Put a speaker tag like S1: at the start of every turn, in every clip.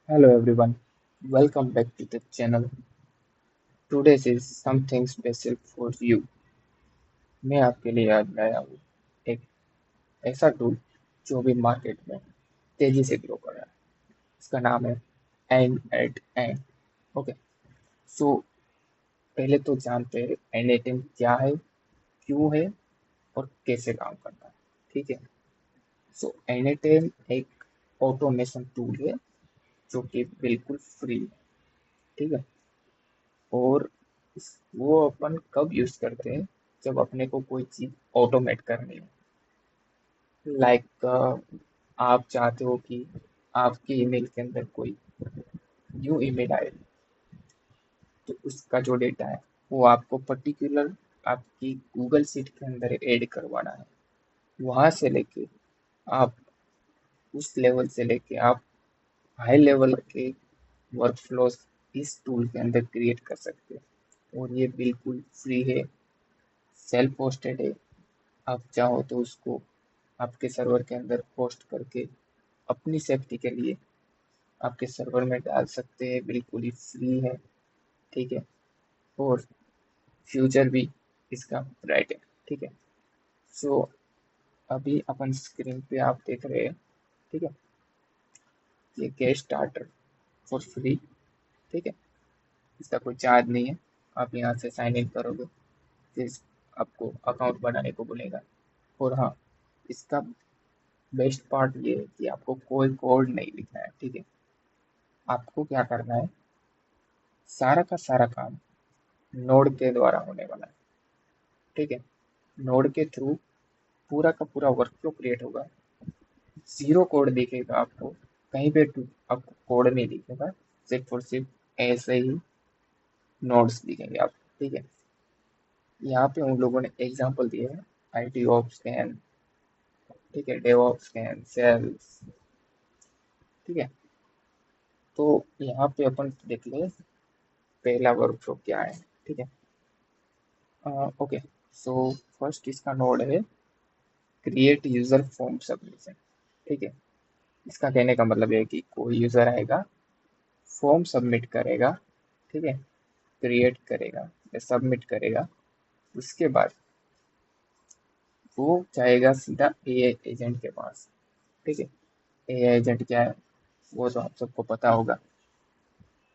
S1: Hello everyone, welcome back to the channel. Today's is something special for you. मैं आपके लिए आज लाया हूँ एक ऐसा टूल जो भी मार्केट में तेजी से ग्रो कर रहा है। इसका नाम है एन एट एन। ओके, सो पहले तो जानते हैं एन एट एन क्या है, क्यों है और कैसे काम करता है। ठीक है, सो एन एट एन एक ऑटोमेशन टूल है जो कि बिल्कुल फ्री है। ठीक है, और वो अपन कब यूज करते हैं जब अपने को कोई चीज ऑटोमेट करनी हो। लाइक आप चाहते हो कि आपके ईमेल के अंदर कोई न्यू ईमेल आए, तो उसका जो डेटा है वो आपको पर्टिकुलर आपकी गूगल सीट के अंदर ऐड करवाना है। वहां से लेके आप उस लेवल से लेके आप हाई लेवल के वर्क फ्लोज इस टूल के अंदर क्रिएट कर सकते हैं, और ये बिल्कुल फ्री है, सेल्फ होस्टेड है। आप चाहो तो उसको आपके सर्वर के अंदर होस्ट करके अपनी सेफ्टी के लिए आपके सर्वर में डाल सकते हैं, बिल्कुल ही फ्री है। ठीक है, और फ्यूचर भी इसका ब्राइट है। ठीक है, सो अभी अपन स्क्रीन पे आप देख रहे हैं। ठीक है, ये गेट स्टार्टर फॉर फ्री। ठीक है, इसका कोई चार्ज नहीं है। आप यहाँ से साइन इन करोगे, फिर आपको अकाउंट बनाने को बोलेगा। और हाँ, इसका बेस्ट पार्ट ये है कि आपको कोई कोड नहीं लिखना है। ठीक है, आपको क्या करना है, सारा का सारा काम नोड के द्वारा होने वाला है। ठीक है, नोड के थ्रू पूरा का पूरा वर्कफ्लो क्रिएट होगा। जीरो कोड दिखेगा आपको, कहीं पे आपको कोड नहीं दिखेगा, सिर्फ और सिर्फ ऐसे ही नोड्स दिखेंगे आपको। ठीक है, यहाँ पे उन लोगों ने एग्जांपल दिए हैं, आईटी ऑप्स स्कैन, ठीक है, डेवऑप्स स्कैन, सेल्स। ठीक है, तो यहाँ पे अपन देख ले पहला वर्कफ्लो क्या है। ठीक है, ओके, सो फर्स्ट इसका नोड है क्रिएट यूजर फॉर्म सबमिशन। ठीक है, इसका कहने का मतलब है कि कोई यूजर आएगा, फॉर्म सबमिट करेगा। ठीक है, क्रिएट करेगा या सबमिट करेगा, उसके बाद वो जाएगा सीधा एआई एजेंट के पास। ठीक है, एआई एजेंट क्या है वो तो आप सबको पता होगा,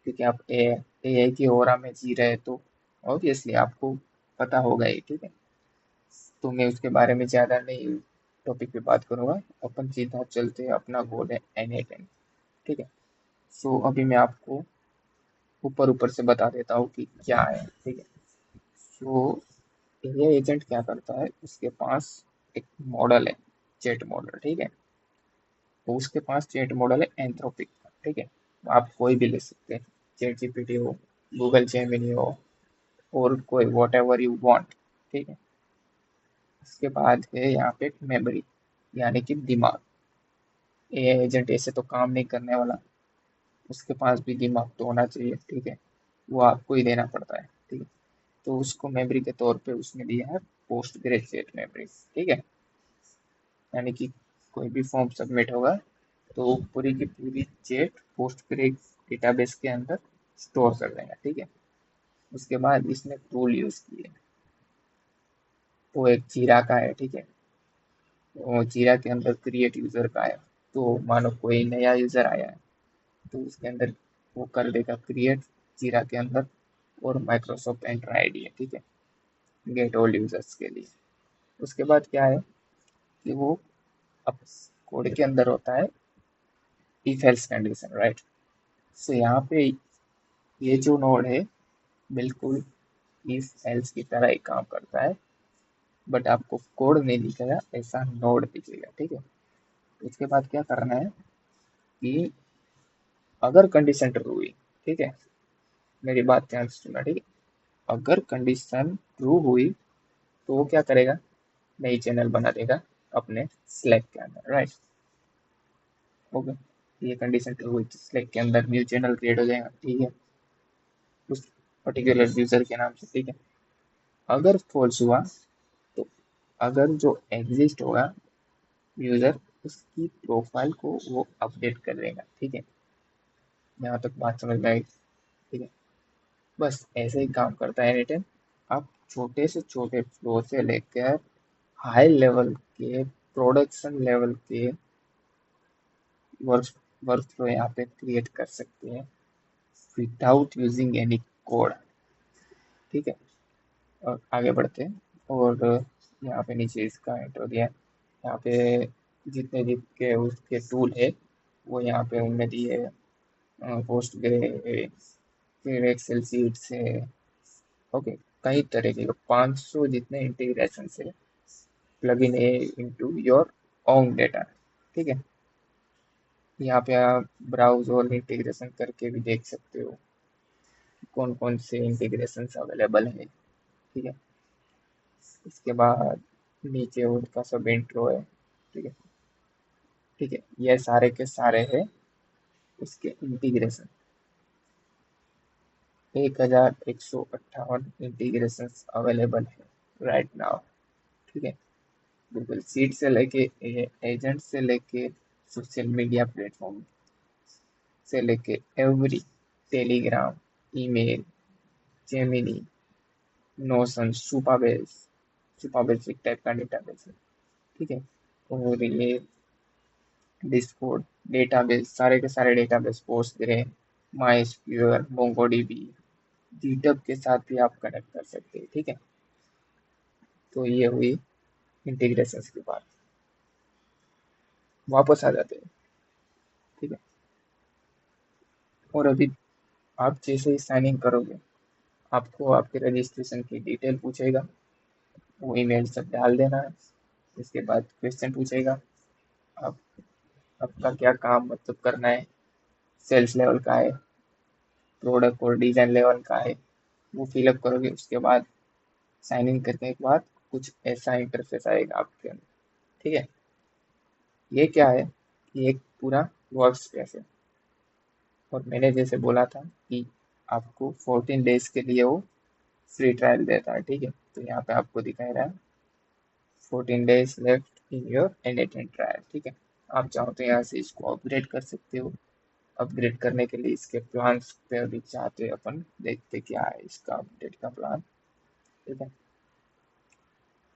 S1: क्योंकि आप एआई की ओरा में जी रहे, तो ऑब्वियसली आपको पता होगा ही। ठीक है, तो मैं उसके बारे में ज़्यादा नहीं टॉपिक पे बात करूंगा। अपन सीधा चलते हैं, अपना गोल है एन8। ठीक है, सो अभी मैं आपको ऊपर ऊपर से बता देता हूँ कि क्या है। ठीक है, सो एआई एजेंट क्या करता है, उसके पास एक मॉडल है, चैट मॉडल। ठीक है, तो उसके पास चैट मॉडल है एंथ्रोपिक का। ठीक है, तो आप कोई भी ले सकते हैं, चैट जीपीटी हो, गूगल जेमिनी हो, और कोई वॉट एवर यू वांट। ठीक है, उसके बाद है यहाँ पे मेमोरी, यानी कि दिमाग। एआई एजेंट ऐसे तो काम नहीं करने वाला, उसके पास भी दिमाग तो होना चाहिए। ठीक है, वो आपको ही देना पड़ता है। ठीक है, तो उसको मेमोरी के तौर पे उसने दिया है पोस्ट ग्रेजुएट मेमोरी। ठीक है, यानी कि कोई भी फॉर्म सबमिट होगा तो वो पूरी की पूरी चेट पोस्ट ग्रेड डेटाबेस के अंदर स्टोर कर देगा। ठीक है, उसके बाद इसने टूल यूज किए, वो एक जीरा का है। ठीक है, वो जीरा के अंदर क्रिएट यूजर का है। तो मानो कोई नया यूजर आया है, तो उसके अंदर वो कर देगा क्रिएट जीरा के अंदर, और माइक्रोसॉफ्ट एंटर आईडी है। ठीक है, गेट ऑल यूजर्स के लिए। उसके बाद क्या है कि वो अब कोड के अंदर होता है इफ एल्स कंडीशन, राइट। सो यहाँ पे ये जो नोड है बिल्कुल इफ एल्स की तरह ही काम करता है, बट आपको कोड नहीं दिखेगा, ऐसा नोड दिखेगा। ठीक है, उसके बाद क्या करना है कि अगर कंडीशन ट्रू हुई, ठीक है, मेरी बात ध्यान से सुनना। ठीक है, अगर कंडीशन ट्रू हुई तो वो क्या करेगा, नई चैनल बना देगा अपने स्लैक के अंदर, राइट। ओके, ये कंडीशन ट्रू हुई तो स्लैक के अंदर न्यू चैनल क्रिएट हो जाएगा। ठीक है, उस पर्टिकुलर यूजर के नाम से। ठीक है, अगर फॉल्स हुआ तो अगर जो एग्जिस्ट होगा यूजर, उसकी प्रोफाइल को वो अपडेट कर देगा। ठीक है, यहाँ तक बात समझ में आई? ठीक है, बस ऐसे ही काम करता है एनी टाइम। आप छोटे से छोटे फ्लो से लेकर हाई लेवल के प्रोडक्शन लेवल के वर्क वर्क फ्लो यहाँ पे क्रिएट कर सकते हैं विदाउट यूजिंग एनी कोड। ठीक है, और आगे बढ़ते हैं। और यहाँ पे नीचे इसका इंट्रो दिया है। यहाँ पे जितने जितने उसके टूल है वो यहाँ पे उनने दिए है। पोस्ट ग्रे, फिर एक्सेल सीट्स है। ओके, कई तरह के 500 जितने इंटीग्रेशन है प्लगइन है इनटू योर ओन डेटा। ठीक है, यहाँ पे आप ब्राउज और इंटीग्रेशन करके भी देख सकते हो कौन कौन से इंटीग्रेशन अवेलेबल है। ठीक है, इसके बाद नीचे उनका सब इंट्रो है। ठीक है, ठीक है, ये सारे के सारे है उसके इंटीग्रेशन। 1158 इंटीग्रेशन अवेलेबल है राइट नाउ। ठीक है, गूगल सीट से लेके एजेंट से लेके सोशल मीडिया प्लेटफॉर्म से लेके every Telegram, email, Gemini, Notion, Supabase एक टाइप का डेटाबेस है। ठीक है, और ये डिस्कोड डेटाबेस, सारे के सारे डेटाबेस पोस्टग्रे, माइस्क्यूएल, मोंगोडीबी, जीटब के साथ भी आप कनेक्ट कर सकते हैं। ठीक है, तो ये हुई इंटीग्रेशन की बात। वापस आ जाते हैं। ठीक है, और अभी आप जैसे ही साइन इन करोगे आपको आपके रजिस्ट्रेशन की डिटेल पूछेगा, वो ईमेल सब डाल देना है। इसके बाद क्वेश्चन पूछेगा, आप आपका क्या काम मतलब करना है, सेल्स लेवल का है, प्रोडक्ट और डिजाइन लेवल का है, वो फिलअप करोगे। उसके बाद साइन इन करने के बाद कुछ ऐसा इंटरफेस आएगा आपके अंदर। ठीक है, ये क्या है, ये एक पूरा वर्क स्पेस है। और मैंने जैसे बोला था कि आपको 14 डेज के लिए वो फ्री ट्रायल देता है। ठीक है, तो यहाँ पे आपको दिखाई रहा है 14 days left in your and trial. ठीक है, आप चाहो तो यहाँ से इसको अपग्रेड कर सकते हो। अपग्रेड करने के लिए इसके प्लान्स पे अभी चाहते हैं अपन, देखते क्या है इसका अपडेट का प्लान। ठीक है,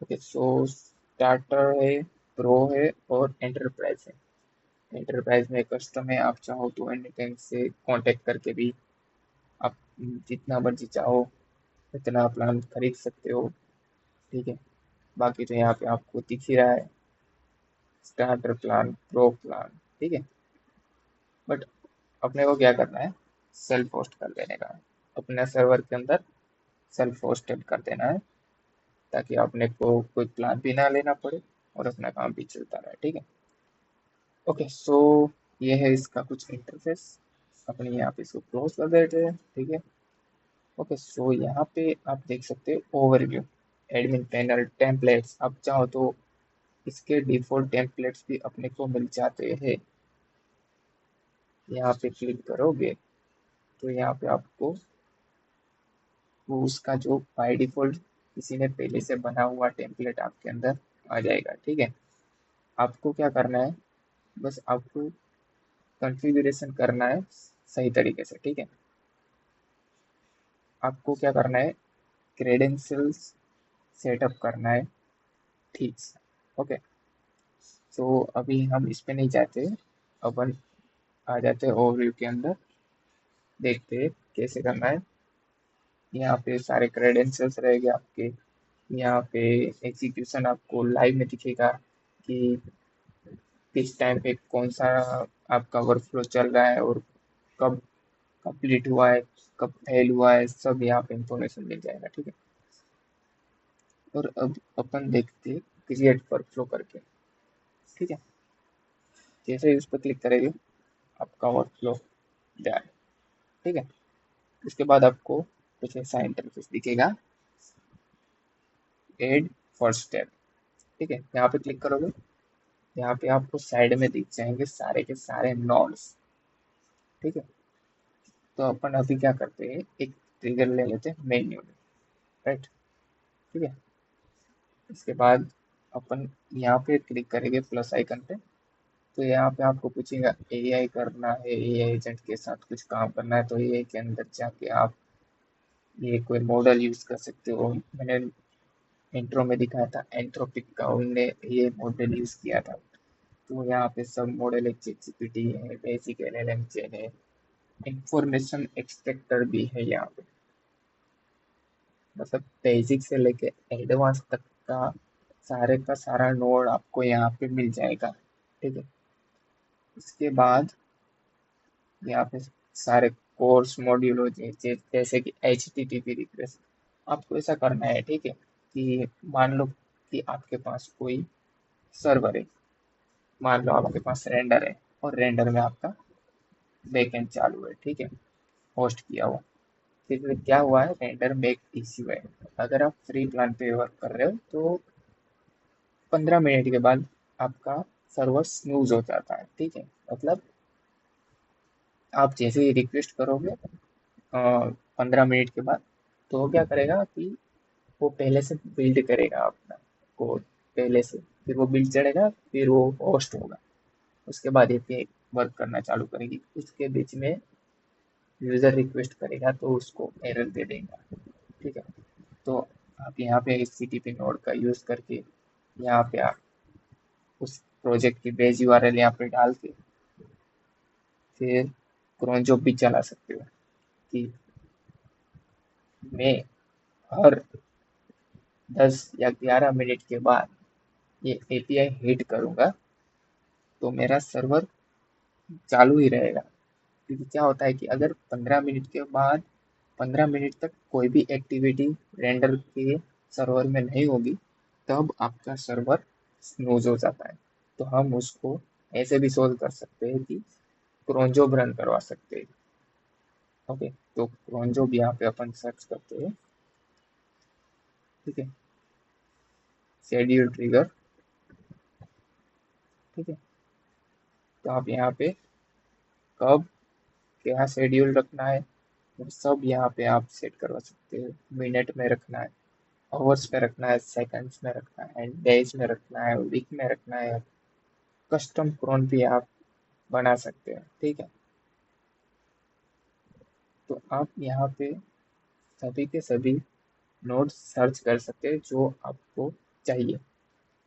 S1: ओके, सो स्टार्टर है, प्रो है और एंटरप्राइज है। एंटरप्राइज में कस्टम है, आप चाहो तो एनी टाइम से कांटेक्ट करके भी आप जितना मर्जी चाहो उतना प्लान खरीद सकते हो। ठीक है, बाकी तो यहाँ पे आपको दिख ही रहा है स्टार्टर प्लान, प्रो प्लान। ठीक है, बट अपने को क्या करना है, सेल्फ होस्ट कर देने का है। अपने सर्वर के अंदर सेल्फ होस्टेड कर देना है ताकि अपने को कोई प्लान भी ना लेना पड़े और अपना काम भी चलता रहे। ठीक है, ओके, सो ये है इसका कुछ इंटरफेस। अपने यहाँ पे इसको क्लोज कर देते हैं। ठीक है, ओके, सो यहाँ पे आप देख सकते हो ओवरव्यू, एडमिन पैनल, टेम्पलेट्स। आप चाहो तो इसके डिफॉल्ट टेम्पलेट्स भी अपने को मिल जाते हैं। यहाँ पे क्लिक करोगे तो यहाँ पे आपको वो उसका जो बाय डिफॉल्ट किसी ने पहले से बना हुआ टेम्पलेट आपके अंदर आ जाएगा। ठीक है, आपको क्या करना है, बस आपको कॉन्फ़िगरेशन करना है सही तरीके से। ठीक है, आपको क्या करना है, क्रेडेंशियल्स सेटअप करना है ठीक से। ओके, तो अभी हम इस पे नहीं जाते, अपन आ जाते हैं ओवरव्यू के अंदर, देखते हैं कैसे करना है। यहाँ पे सारे क्रेडेंशियल्स रहेंगे आपके। यहाँ पे एग्जीक्यूशन आपको लाइव में दिखेगा कि किस टाइम पे कौन सा आपका वर्कफ्लो चल रहा है और कब कंप्लीट हुआ है, कब फेल हुआ है, सब यहाँ पे इंफॉर्मेशन मिल जाएगा। ठीक है, और अब अपन देखते हैं क्रिएट वर्कफ्लो करके। ठीक है, जैसे ही उस पर क्लिक करेंगे आपका वर्कफ्लो जाए। ठीक है, उसके बाद आपको कुछ ऐसा इंटरफेस दिखेगा, एड फर्स्ट स्टेप। ठीक है, यहाँ पे क्लिक करोगे, यहाँ पे आपको साइड में दिख जाएंगे सारे के सारे नोड्स। ठीक है, तो अपन अभी क्या करते हैं, एक ट्रिगर ले लेते हैं मेन्यू में। राइट, ठीक है, इसके बाद अपन यहाँ पे क्लिक करेंगे प्लस आइकन पे। तो यहाँ पे आपको पूछेगा एआई करना है, एआई एजेंट के साथ कुछ काम करना है, तो एआई के अंदर जाके आप ये कोई मॉडल यूज कर सकते हो। मैंने इंट्रो में दिखाया था एंथ्रोपिक का, उनने ये मॉडल यूज किया था। तो यहाँ पे सब मॉडल है, चैटजीपीटी है, बेसिक एलएलएम चेन है, इंफॉर्मेशन एक्सट्रैक्टर भी है यहाँ पे। मतलब बेसिक से लेके एडवांस तक का सारा नोड आपको यहाँ पे मिल जाएगा। ठीक है। उसके बाद यहाँ पे सारे कोर्स मॉड्यूल हो जैसे कि HTTP रिक्वेस्ट आपको ऐसा करना है। ठीक है, कि मान लो कि आपके पास कोई सर्वर है, मान लो आपके पास रेंडर है, और रेंडर में आपका बैकएंड चालू है। ठीक है, होस्ट किया हुआ। फिर क्या हुआ है, रेंडर में एक इश्यू है। अगर आप फ्री प्लान पे वर्क कर रहे हो तो 15 मिनट के बाद आपका सर्वर स्नूज हो जाता है। ठीक है, मतलब आप जैसे ही रिक्वेस्ट करोगे 15 मिनट के बाद, तो वो क्या करेगा कि वो पहले से बिल्ड करेगा अपना कोड पहले से, फिर वो बिल्ड चढ़ेगा, फिर वो होस्ट होगा। उसके बाद एपीआई वर्क करना चालू करेगी। उसके बीच में यूजर रिक्वेस्ट करेगा तो उसको एरर दे देगा। ठीक है, तो आप यहाँ पे HTTP नोड का यूज करके यहाँ पे आप उस प्रोजेक्ट की बेस यूआरएल यहाँ पे डाल के फिर क्रोन जॉब भी चला सकते हो कि मैं हर 10 या 11 मिनट के बाद ये एपीआई हिट करूंगा तो मेरा सर्वर चालू ही रहेगा। क्योंकि क्या होता है कि अगर 15 मिनट के बाद 15 मिनट तक कोई भी एक्टिविटी रेंडर के सर्वर में नहीं होगी, तब आपका सर्वर स्नूज हो जाता है। तो हम उसको ऐसे भी सोल्व कर सकते हैं कि क्रोन जॉब रन करवा सकते हैं। ओके, तो क्रोन जॉब यहाँ पे अपन सर्च करते हैं। ठीक है, शेड्यूल ट्रिगर। ठीक है, तो आप यहाँ पे कब क्या शेड्यूल रखना है वो सब यहाँ पे आप सेट करवा सकते हो। मिनट में रखना है, आवर्स में रखना है, सेकंड्स में रखना है, डेज में रखना है, वीक में रखना है। कस्टम क्रोन भी आप बना सकते हैं। ठीक है, तो आप यहाँ पे सभी के सभी नोड्स सर्च कर सकते हैं जो आपको चाहिए।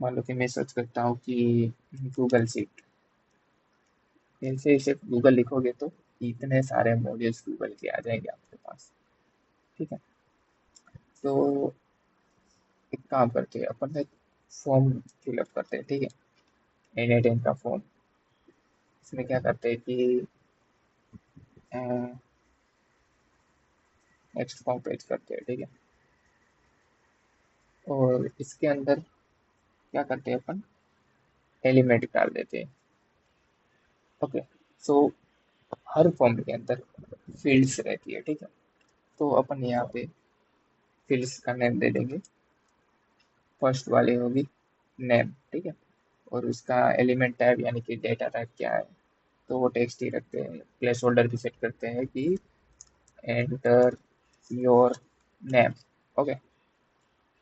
S1: मान लो कि मैं सर्च करता हूँ कि गूगल शीट, ऐसे ऐसे गूगल लिखोगे तो इतने सारे मॉड्यूल्स गूगल के आ जाएंगे आपके पास। ठीक है, तो एक काम करते हैं, अपन एक फॉर्म फिलअप करते हैं। ठीक है, N8N का फॉर्म। इसमें क्या करते हैं कि नेक्स्ट फॉर्म पेज करते हैं। ठीक है, और इसके अंदर क्या करते हैं, अपन एलिमेंट डाल देते हैं। ओके, सो हर फॉर्म के अंदर फील्ड्स रहती है। ठीक है, तो अपन यहाँ पे फील्ड्स का नेम दे देंगे। फर्स्ट वाली होगी नेम। ठीक है, और उसका एलिमेंट टाइप यानी कि डेटा टाइप क्या है, तो वो टेक्स्ट ही रखते हैं। प्लेस होल्डर भी सेट करते हैं कि एंटर योर नेम। ओके,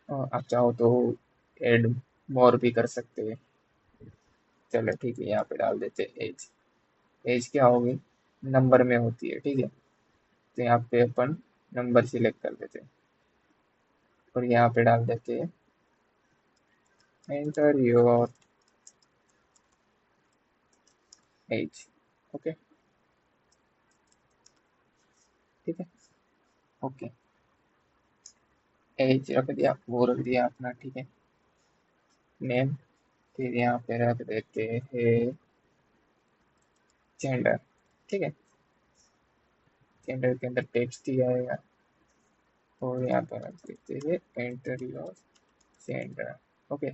S1: आप चाहो तो एड मोर भी कर सकते हैं। चलो ठीक है, यहाँ पे डाल देते हैं एज। एज क्या होगी, नंबर में होती है। ठीक है, तो यहाँ पे अपन नंबर सिलेक्ट कर देते हैं और यहाँ पे डाल देते हैं एंटर योर एज। ओके, ठीक है। ओके, एज रख दिया, वो रख दिया अपना। ठीक है, नेम, फिर यहाँ पे रख देते हैं जेंडर। ठीक है, जेंडर के अंदर टेक्स्ट ही आएगा, और यहाँ पर रख देते हैं एंटर योर जेंडर। ओके,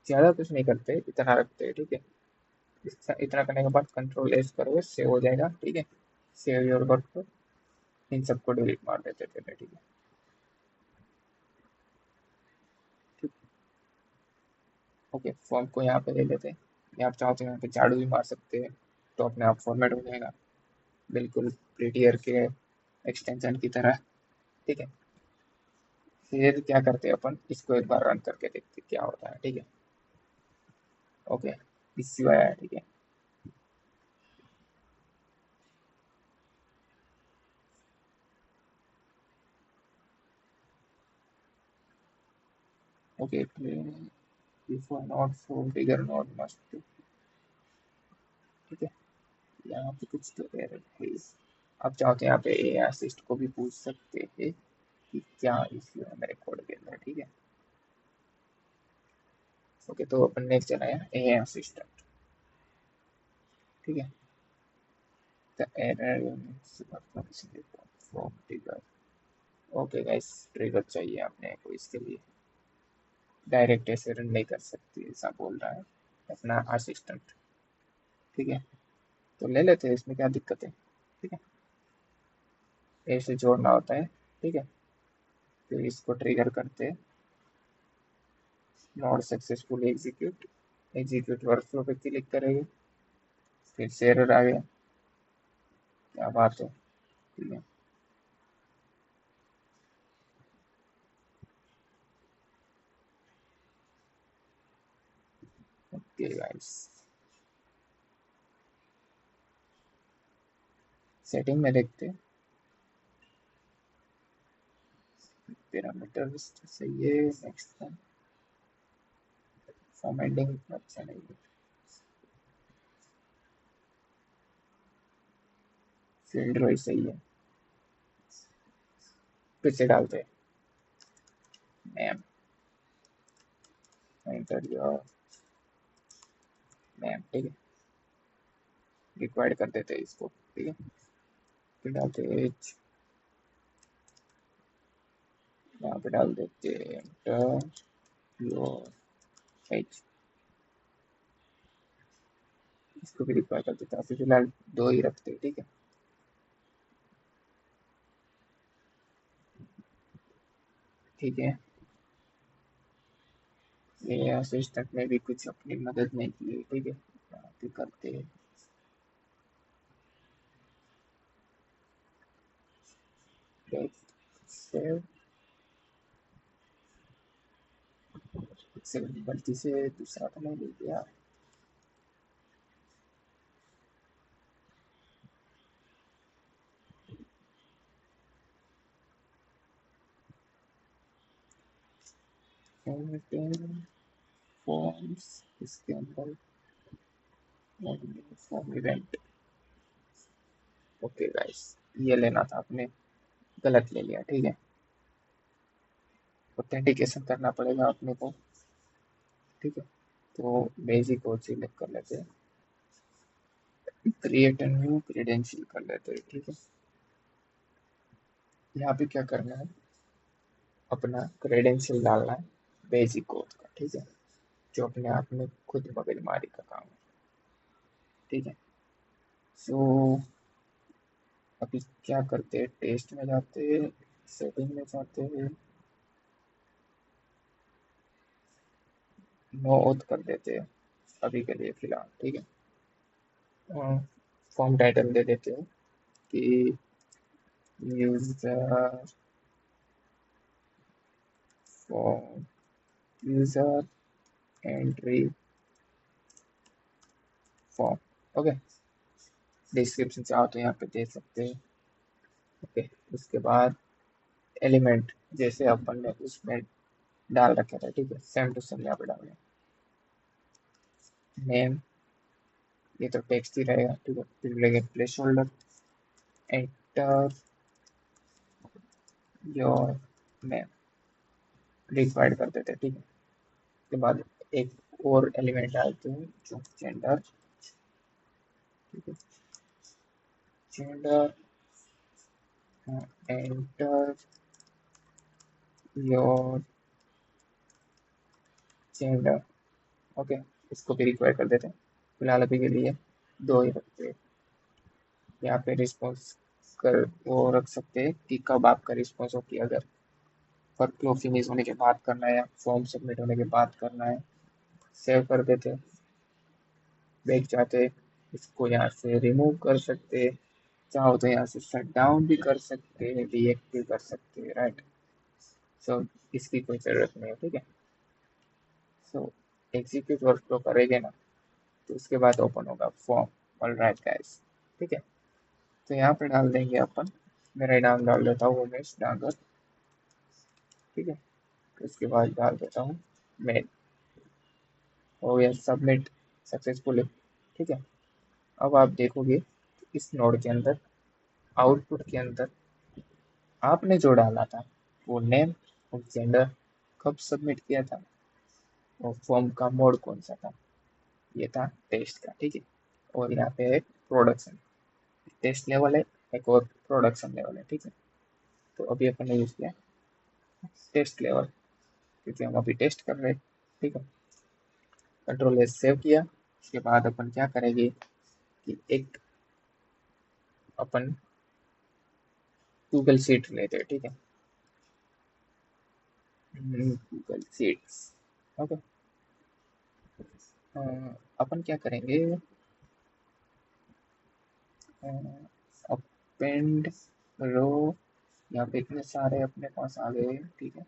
S1: ज़्यादा कुछ नहीं करते, इतना रखते हैं। ठीक है, इतना करने के बाद कंट्रोल S करोगे, सेव हो जाएगा। ठीक है, सेव योर वर्क, इन सबको डिलीट मार देते थे। ठीक है, ठीक। ओके, फॉर्म को यहाँ पे ले लेते हैं। या आप चाहो तो यहाँ पे झाड़ू भी मार सकते हैं, तो अपने आप फॉर्मेट हो जाएगा, बिल्कुल प्रीटियर के एक्सटेंशन की तरह। ठीक है, फिर क्या करते हैं, अपन इसको एक बार रन करके देखते हैं क्या होता है। ठीक है, ओके, इश्यू आया है, ठीक है। Okay, before not for bigger not must, ठीक है। यहाँ पे कुछ तो एरर है। आप चाहो तो यहाँ पे ए असिस्ट को भी पूछ सकते हैं कि क्या इश्यू है मेरे कोड के अंदर, ठीक है। ओके, तो अपन नेक्स्ट चलाया ए असिस्टेंट, ठीक है। The error from trigger. Okay guys, trigger चाहिए आपने को इसके लिए, डायरेक्ट ऐसे रन नहीं कर सकती ऐसा बोल रहा है अपना असिस्टेंट, ठीक है। तो ले लेते हैं, इसमें क्या दिक्कत है, ठीक है। ऐसे जोड़ना होता है, ठीक है। फिर इसको ट्रिगर करते हैं, not successful execute, execute workflow पे क्लिक करेंगे, फिर से एरर आ गया, क्या बात है, ठीक है। ओके गाइस, सेटिंग में देखते हैं, पैरामीटर सही है, नेक्स्ट फॉर्मेटिंग अच्छा नहीं है, फील्ड रोई सही है, फिर से डालते हैं मैम, एंटर योर मैम, ठीक है। रिक्वायर्ड कर देते हैं इसको, ठीक है। फिर डालते हैं एज, यहाँ पे डाल देते हैं एंटर योर एज, इसको भी रिक्वायर कर देते हैं, अभी फिलहाल दो ही रखते हैं, ठीक है। ठीक है, ये असिस्टेंट में भी कुछ अपनी मदद नहीं की है, ठीक है। यहाँ पे करते हैं सेव, सेव गलती से दूसरा तो नहीं ले गया, फॉर्म्स, इसके अंदर फॉर्म इवेंट, ओके गाइस, ये लेना था आपने, गलत ले लिया, ठीक है। ऑथेंटिकेशन करना पड़ेगा अपने को, ठीक है। तो बेसिक कोड सिलेक्ट कर लेते हैं, क्रिएट ए न्यू क्रेडेंशियल कर लेते हैं, ठीक है। यहाँ पे क्या करना है, अपना क्रेडेंशियल डालना है बेसिक कोड का, ठीक है, जो अपने आप में खुद मगजमारी का काम है, ठीक है। सो अभी क्या करते हैं, टेस्ट में जाते हैं, सेटिंग में जाते हैं, नो ऑथ कर देते हैं अभी के लिए फिलहाल, ठीक है। फॉर्म टाइटल दे देते हैं कि user form, user entry form, okay. Description चाहो तो यहाँ पे दे सकते हैं, ओके। उसके बाद एलिमेंट जैसे अपन ने उसमें डाल रखा था, ठीक है, सेम टू सेम यहाँ पे डालें, नेम, ये तो टेक्स्ट ही रहेगा, ठीक है। फिर लेंगे place holder, enter your name, required कर देते हैं, ठीक है। उसके बाद एक और एलिमेंट डालते हैं जो जेंडर, ठीक है, gender, enter your gender, okay. इसको भी रिक्वायर कर देते हैं, फिलहाल अभी के लिए दो ही रखते हैं। यहाँ पे रिस्पॉन्स कर वो रख सकते हैं कि कब आपका रिस्पॉन्स हो, कि अगर वर्क फ्लो फिनिश होने के बाद करना है या फॉर्म सबमिट होने के बाद करना है। सेव कर देते हैं, बैक जाते हैं, इसको यहाँ से रिमूव कर सकते हैं, चाहो तो यहाँ से शट डाउन भी कर सकते हैं, डीएक्टिव कर सकते हैं, राइट। सो इसकी कोई ज़रूरत नहीं है, ठीक है। सो एग्जीक्यूट वर्क फ्लो करेंगे ना, तो उसके बाद ओपन होगा फॉर्म। ऑलराइट गाइस, ठीक है। तो यहाँ पे डाल देंगे अपन, मेरा नाम डाल देता हूँ उमेश डांगर, ठीक है। तो उसके बाद डाल देता हूँ मेल। हो गया सबमिट सक्सेसफुली, ठीक है। अब आप देखोगे इस नोड के अंदर, आउटपुट के अंदर आपने जो डाला था वो नेम और जेंडर कब सबमिट किया था, और फॉर्म का मोड कौन सा था, ये था टेस्ट का, ठीक है। और यहाँ पे एक प्रोडक्शन, टेस्ट लेवल है, एक और प्रोडक्शन लेवल है, ठीक है। तो अभी अपन ने यूज किया टेस्ट लेवल, क्योंकि हम अभी टेस्ट कर रहे हैं, ठीक है। कंट्रोल एस सेव किया। उसके बाद अपन क्या करेंगे कि एक अपन गूगल शीट लेते हैं, ठीक है। Google sheets, okay. अपन क्या करेंगे, अपेंड रो, यहाँ पे इतने सारे अपने पास आ गए, ठीक है।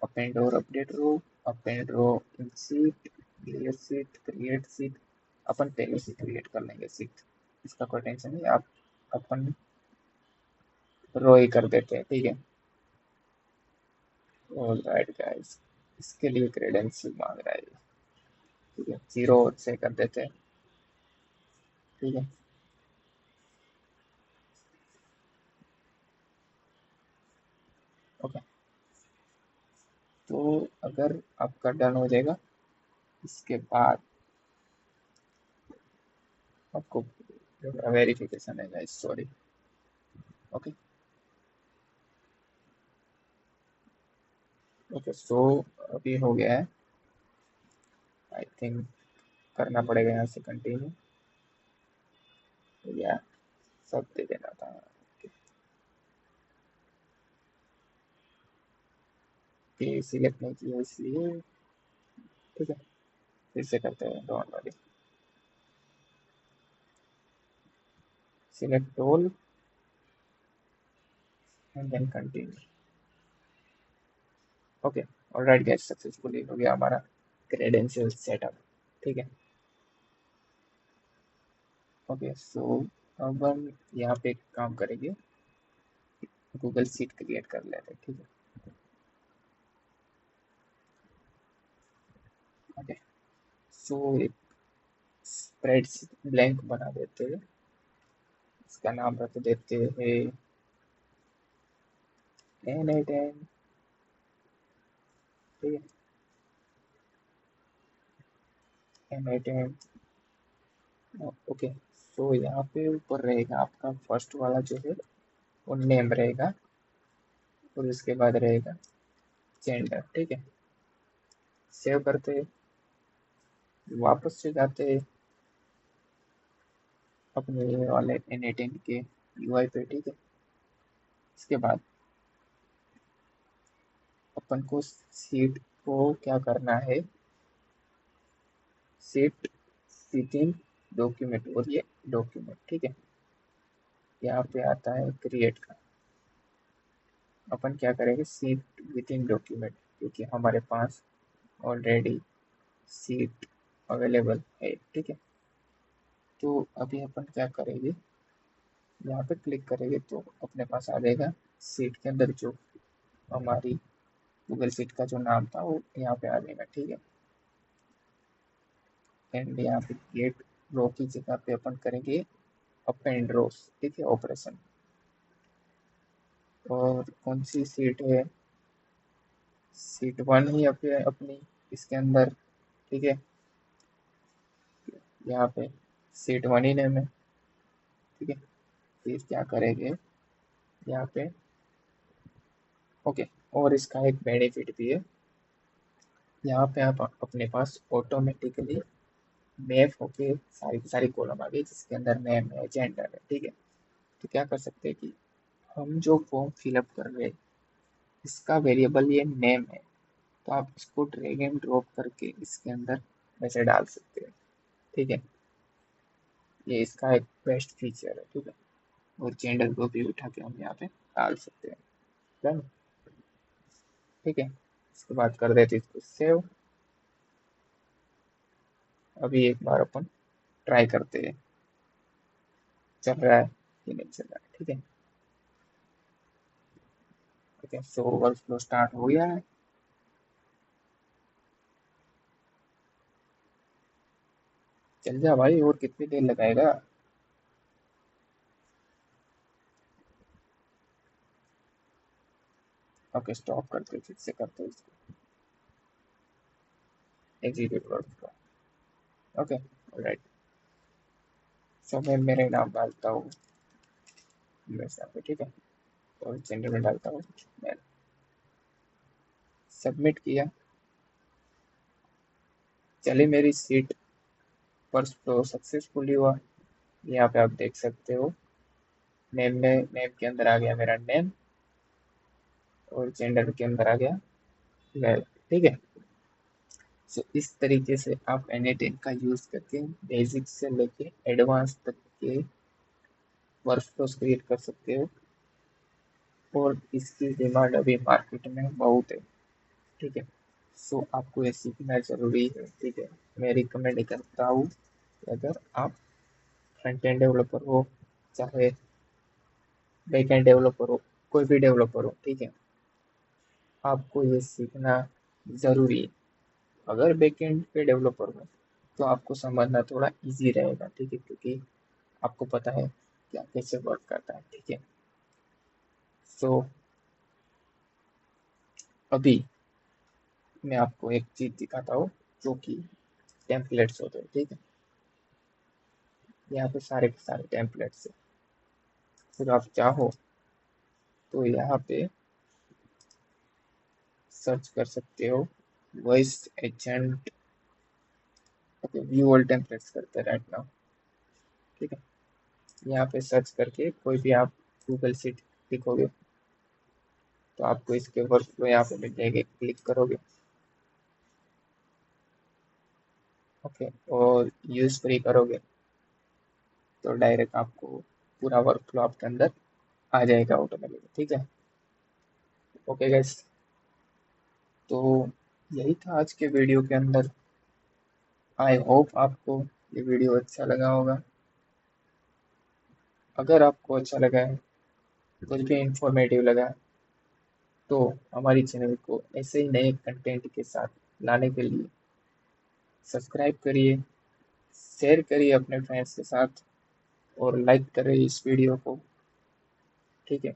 S1: अपेंड और अपडेट रो, अपेंड रो इन सीट, क्रिएट सीट। अपन पहले से क्रिएट कर लेंगे सीट, इसका कोई टेंशन नहीं। आप अपन रो ही कर देते हैं, ठीक है। ऑलराइट गाइस, इसके लिए क्रेडेंशियल मांग रहा है, ठीक है। 0 से कर देते हैं, ठीक है। ओके, तो अगर आपका डन हो जाएगा, इसके बाद आपको वेरिफिकेशन है गाइस, सॉरी। ओके ओके, सो अभी हो गया है, आई थिंक करना पड़ेगा यहाँ से कंटिन्यू, या सब दे देना था। कि सिलेक्ट नहीं किया इसलिए, ठीक है। फिर से करते हैं, don't worry. Select all and then continue. Okay, alright guys, successfully हो गया हमारा क्रेडेंशियल सेटअप, ठीक है। ओके, सो अब हम यहाँ पे एक काम करेंगे, गूगल शीट क्रिएट कर लेते हैं, ठीक है। ओके, सो एक स्प्रेडशीट ब्लैंक बना देते हैं, इसका नाम रख देते हैं N8N, ठीक है। N8N, okay. सो यहाँ पे ऊपर रहेगा आपका फर्स्ट वाला जो है वो नेम रहेगा, और उसके बाद रहेगा जेंडर, ठीक है। सेव करते हैं, वापस से जाते हैं अपने ये वाले N8N के यूआई पे, ठीक है। इसके बाद अपन को सीट को क्या करना है, सीट विद इन डॉक्यूमेंट, और ये डॉक्यूमेंट, ठीक है। यहाँ पे आता है क्रिएट का, अपन क्या करेंगे सीट विद इन डॉक्यूमेंट, क्योंकि हमारे पास ऑलरेडी सीट अवेलेबल है, ठीक है। तो अभी अपन क्या करेंगे, यहाँ पे क्लिक करेंगे तो अपने पास आ जाएगा सीट के अंदर जो हमारी गूगल सीट का जो नाम था वो यहाँ पे आ जाएगा, ठीक है। एंड यहाँ पे गेट रो की जगह पे अपन करेंगे अपेंड रोज, ठीक है, ऑपरेशन। और कौन सी सीट है, सीट 1 ही अपनी इसके अंदर, ठीक है। यहाँ पे सीट 1 ही नेम है, ठीक है। फिर क्या करेंगे यहाँ पे, ओके। और इसका एक बेनिफिट भी है, यहाँ पे आप अपने पास ऑटोमेटिकली मैप होके सारी की सारी कॉलम आ गई, जिसके अंदर नेम है, जेंडर है, ठीक है। तो क्या कर सकते हैं कि हम जो फॉर्म फिलअप कर रहे हैं इसका वेरिएबल ये नेम है, तो आप इसको ड्रैग एंड ड्रॉप करके इसके अंदर वैसे डाल सकते हैं, ठीक है। ये इसका एक बेस्ट फीचर है, ठीक है। और जेंडर को भी उठा के हम यहाँ पे डाल सकते हैं, डन, ठीक है। इसके बाद कर देते इसको सेव। अभी एक बार अपन ट्राई करते हैं चल रहा है कि नहीं चल रहा है। ठीक है, okay, so work flow start हो गया है। चल जा भाई, और कितनी देर लगाएगा। ओके, स्टॉप करते फिर से करते इसको, execute workflow. Okay, right. So मैं मेरे नाम डालता हूँ मेरे पे, ठीक है, और जेंडर में डालता हूँ मैं। सबमिट किया, चले मेरी सीट पर फ्लो सक्सेसफुली हुआ। यहाँ पे आप देख सकते हो, नेम के अंदर आ गया मेरा नेम, और जेंडर के अंदर आ गया मेल। ठीक है, सो इस तरीके से आप एनी10 का यूज करके बेसिक से लेके एडवांस तक के वर्कफ्लोस क्रिएट कर सकते हो, और इसकी डिमांड अभी मार्केट में बहुत है। ठीक है, सो आपको ये सीखना जरूरी है। ठीक है, मैं रिकमेंड करता हूँ कि अगर आप फ्रंट एंड डेवलपर हो, चाहे बैक एंड डेवलपर हो, कोई भी डेवलपर हो, ठीक है, आपको ये सीखना जरूरी है। अगर बैकएंड पे डेवलपर हो तो आपको समझना थोड़ा इजी रहेगा। ठीक है, क्योंकि आपको पता है क्या कैसे वर्क करता है। ठीक है, सो अभी मैं आपको एक चीज दिखाता हूँ, जो कि टेम्पलेट्स होते हैं। ठीक है, यहाँ पे सारे के सारे टेम्पलेट्स है। फिर आप चाहो तो यहाँ पे सर्च कर सकते हो voice agent. Okay, view all templates करते हैं राइट नाउ। ठीक है, यहाँ पे सर्च करके कोई भी आप गूगल सीट लिखोगे तो आपको इसके वर्क फ्लो यहाँ पे मिल जाएंगे, क्लिक करोगे। ओके, और यूज फ्री करोगे तो डायरेक्ट आपको पूरा वर्क फ्लो आपके अंदर आ जाएगा ऑटोमेटिक। ठीक है, ओके गाइस, तो यही था आज के वीडियो के अंदर। आई होप आपको ये वीडियो अच्छा लगा होगा। अगर आपको अच्छा लगा है, कुछ भी इंफॉर्मेटिव लगा है, तो हमारी चैनल को ऐसे ही नए कंटेंट के साथ लाने के लिए सब्सक्राइब करिए, शेयर करिए अपने फ्रेंड्स के साथ, और लाइक करें इस वीडियो को। ठीक है,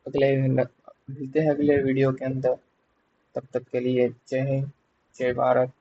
S1: अगले मिलते हैं अगले वीडियो के अंदर। तब तक के लिए जय हिंद, जय भारत।